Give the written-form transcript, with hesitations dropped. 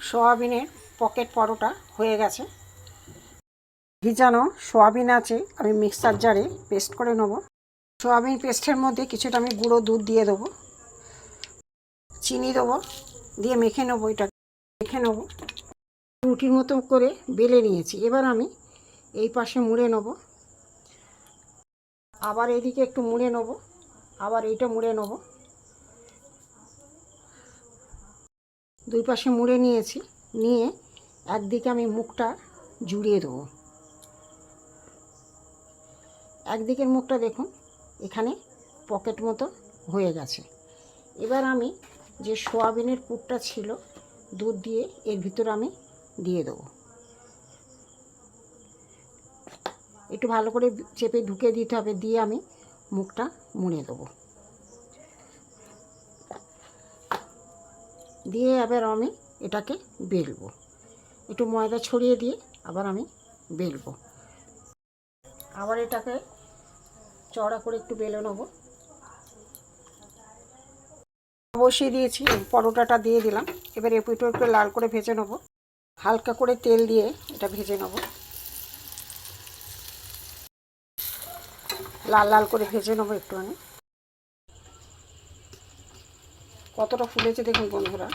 সোয়াবিনের পকেট পরোটা হয়ে গেছে। ভিজানো সোয়াবিন আছে, আমি মিক্সার জারে পেস্ট করে নেব। সোয়াবিন পেস্টের মধ্যে কিছুটা আমি গুঁড়ো দুধ দিয়ে দেবো, চিনি দেবো, দিয়ে মেখে নেবো। এটা মেখে নেবো, রুটির মতো করে বেলে নিয়েছি। এবার আমি এই পাশে মুড়ে নেব, আবার এদিকে একটু মুড়ে নেব, আবার এইটা মুড়ে নেব। দুই পাশে মুড়ে নিয়েছি, নিয়ে একদিকে আমি মুখটা জুড়িয়ে দেবো। একদিকের মুখটা দেখুন এখানে পকেট মতো হয়ে গেছে। এবার আমি যে সোয়াবিনের পুরটা ছিল দুধ দিয়ে এর ভিতরে আমি দিয়ে দেবো। একটু ভালো করে চেপে ঢুকে দিতে হবে, দিয়ে আমি মুখটা মুড়ে দেবো। দিয়ে এবার আমি এটাকে বেলবো, একটু ময়দা ছড়িয়ে দিয়ে আবার আমি বেলবো। আবার এটাকে চড়া করে একটু বেলে নেবো। বসিয়ে দিয়েছি, পরোটাটা দিয়ে দিলাম। এবার এপিটো একটু লাল করে ভেজে নেবো, হালকা করে তেল দিয়ে এটা ভেজে নেবো। লাল লাল করে ভেজে নেবো একটুখানি। কতটা ফুলেছে দেখুন বন্ধুরা।